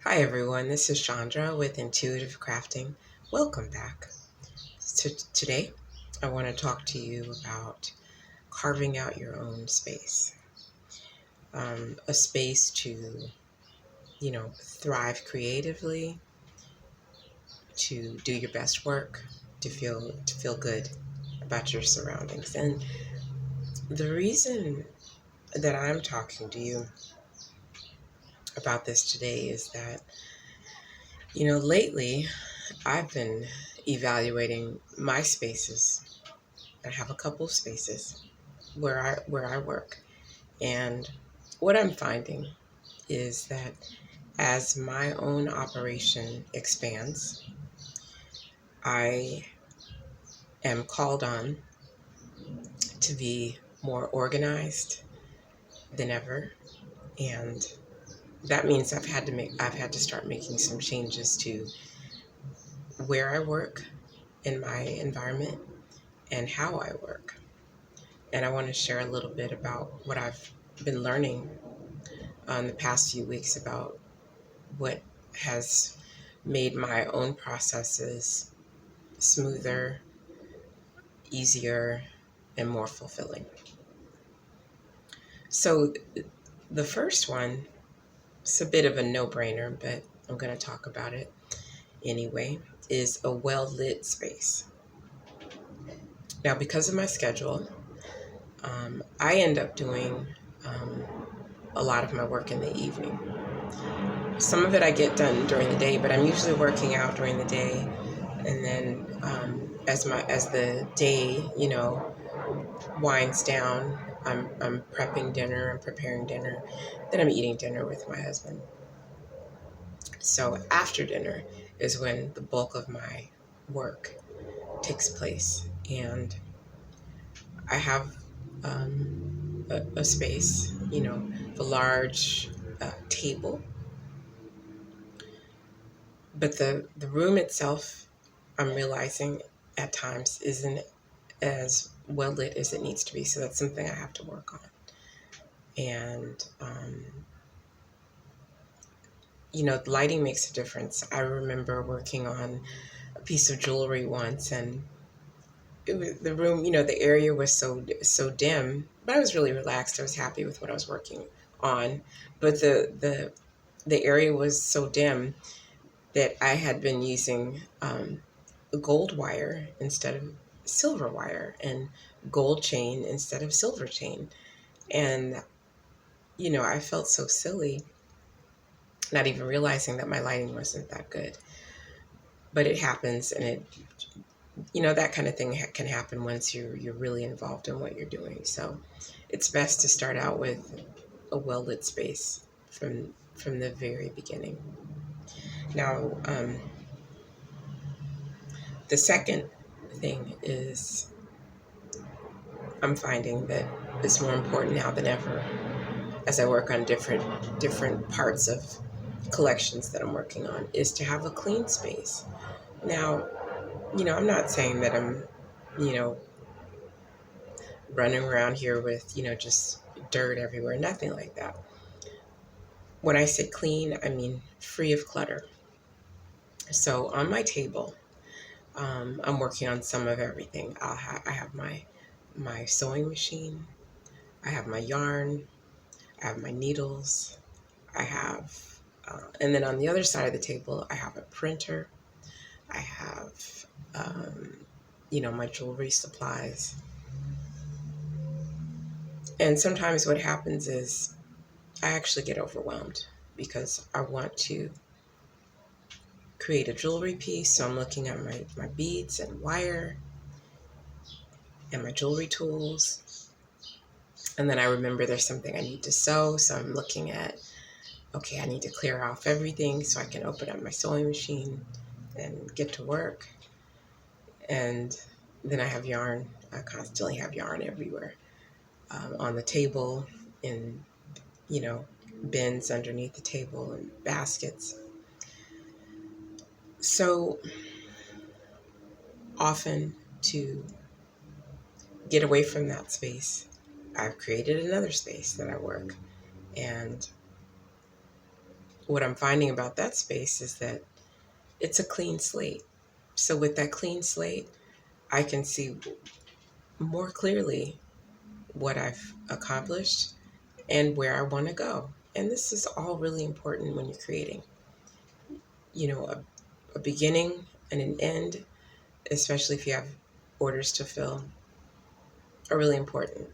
Hi everyone, this is Chandra with Intuitive Crafting. Welcome back. Today, I want to talk to you about carving out your own space. A space to, thrive creatively, to do your best work, to feel good about your surroundings. And the reason that I'm talking to you about this today is that, lately I've been evaluating my spaces. I have a couple of spaces where I work. And what I'm finding is that as my own operation expands, I am called on to be more organized than ever. And that means I've had to start making some changes to where I work in my environment and how I work. And I want to share a little bit about what I've been learning the past few weeks about what has made my own processes smoother, easier, and more fulfilling. So, the first one, it's a bit of a no brainer, but I'm going to talk about it anyway, is a well lit space. Now, because of my schedule, I end up doing um, a lot of my work in the evening. Some of it I get done during the day, but I'm usually working out during the day, and then as the day winds down, I'm prepping dinner and preparing dinner. Then I'm eating dinner with my husband. So after dinner is when the bulk of my work takes place, and I have a space, the large table, but the room itself, I'm realizing at times isn't as well lit as it needs to be. So that's something I have to work on. And, lighting makes a difference. I remember working on a piece of jewelry once, and it was, the room, the area was so dim, but I was really relaxed. I was happy with what I was working on. But the area was so dim that I had been using gold wire instead of silver wire, and gold chain instead of silver chain. And, I felt so silly, not even realizing that my lighting wasn't that good. But it happens, and that kind of thing can happen once you're really involved in what you're doing. So it's best to start out with a well-lit space from the very beginning. Now, the second thing is I'm finding that it's more important now than ever as I work on different parts of collections that I'm working on, is to have a clean space. Now, I'm not saying that I'm, you know, running around here with, just dirt everywhere, nothing like that. When I say clean, I mean free of clutter. So on my table, I'm working on some of everything. I have my sewing machine, I have my yarn, I have my needles, I have, and then on the other side of the table, I have a printer, I have, my jewelry supplies. And sometimes what happens is I actually get overwhelmed because I want to create a jewelry piece. So I'm looking at my beads and wire and my jewelry tools. And then I remember there's something I need to sew. So I'm looking at, okay, I need to clear off everything so I can open up my sewing machine and get to work. And then I have yarn. I constantly have yarn everywhere, on the table, in, bins underneath the table and baskets. So often, to get away from that space, I've created another space that I work. And what I'm finding about that space is that it's a clean slate. So with that clean slate, I can see more clearly what I've accomplished and where I want to go. And this is all really important when you're creating. A beginning and an end, especially if you have orders to fill, are really important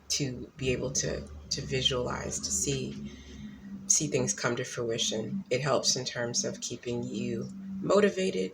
to be able to visualize, to see things come to fruition. It helps in terms of keeping you motivated.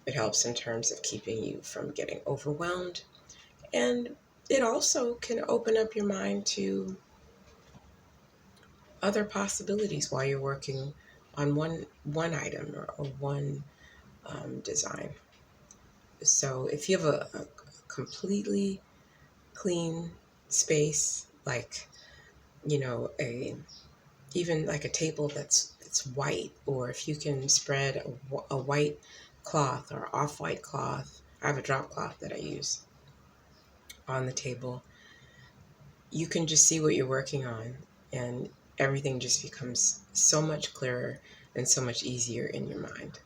It helps in terms of keeping you from getting overwhelmed. And it also can open up your mind to other possibilities while you're working on one item or one design. So if you have a completely clean space, like a even like a table that's white, or if you can spread a white cloth or off-white cloth. I have a drop cloth that I use on the table. You can just see what you're working on, and everything just becomes so much clearer and so much easier in your mind.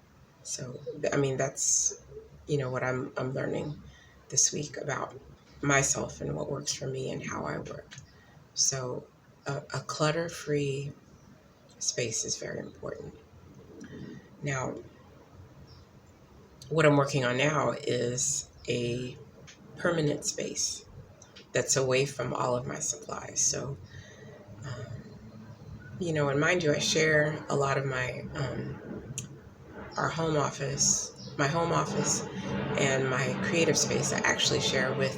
So, I mean, that's what I'm learning this week about myself and what works for me and how I work. So, a clutter-free space is very important. Now, what I'm working on now is a permanent space that's away from all of my supplies. So, and mind you, I share a lot of our home office, my home office, and my creative space. I actually share with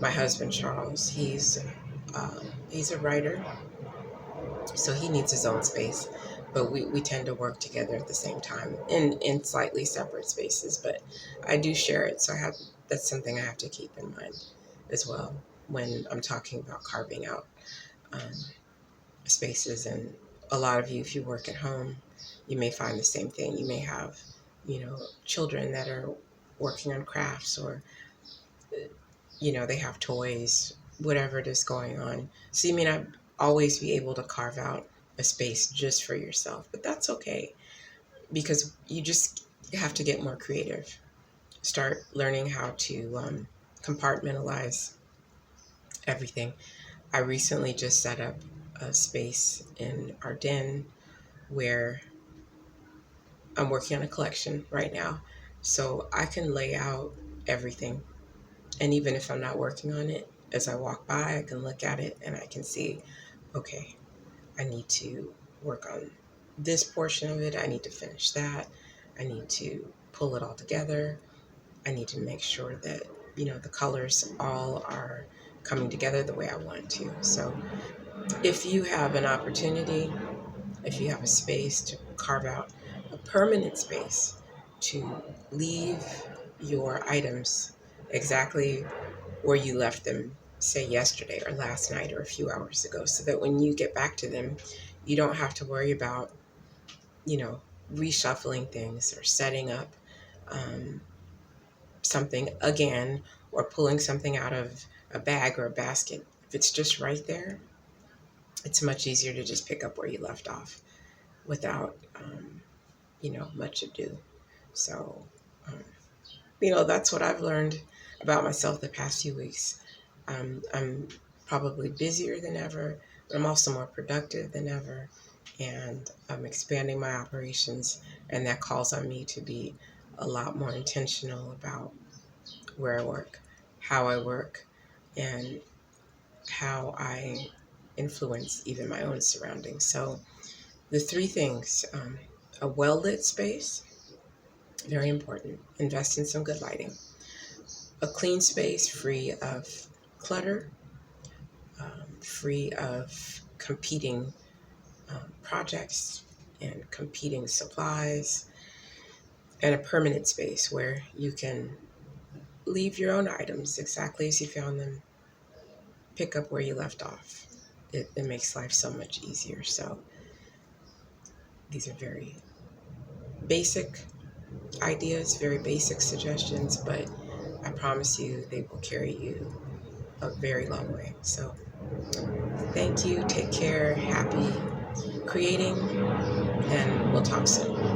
my husband, Charles. He's a writer, so he needs his own space. But we tend to work together at the same time in slightly separate spaces. But I do share it, so that's something I have to keep in mind as well when I'm talking about carving out um, spaces. And a lot of you, if you work at home, you may find the same thing. You may have, children that are working on crafts, or, they have toys, whatever it is going on. So you may not always be able to carve out a space just for yourself, but that's okay, because you just have to get more creative. Start learning how to compartmentalize everything. I recently just set up a space in our den where I'm working on a collection right now. So I can lay out everything. And even if I'm not working on it, as I walk by, I can look at it and I can see, okay, I need to work on this portion of it. I need to finish that. I need to pull it all together. I need to make sure that, the colors all are coming together the way I want to. So if you have an opportunity, if you have a space to carve out a permanent space to leave your items exactly where you left them, say yesterday or last night or a few hours ago, so that when you get back to them, you don't have to worry about, reshuffling things or setting up um, something again, or pulling something out of a bag or a basket. If it's just right there, it's much easier to just pick up where you left off without, much ado. So, um, that's what I've learned about myself the past few weeks. I'm probably busier than ever, but I'm also more productive than ever. And I'm expanding my operations, and that calls on me to be a lot more intentional about where I work, how I work, and how I influence even my own surroundings. So the three things: a well-lit space, very important. Invest in some good lighting. A clean space free of clutter, free of competing projects and competing supplies, and a permanent space where you can leave your own items exactly as you found them, pick up where you left off. It makes life so much easier. So these are very basic ideas, very basic suggestions, but I promise you they will carry you a very long way. So thank you. Take care. Happy creating. We'll talk soon.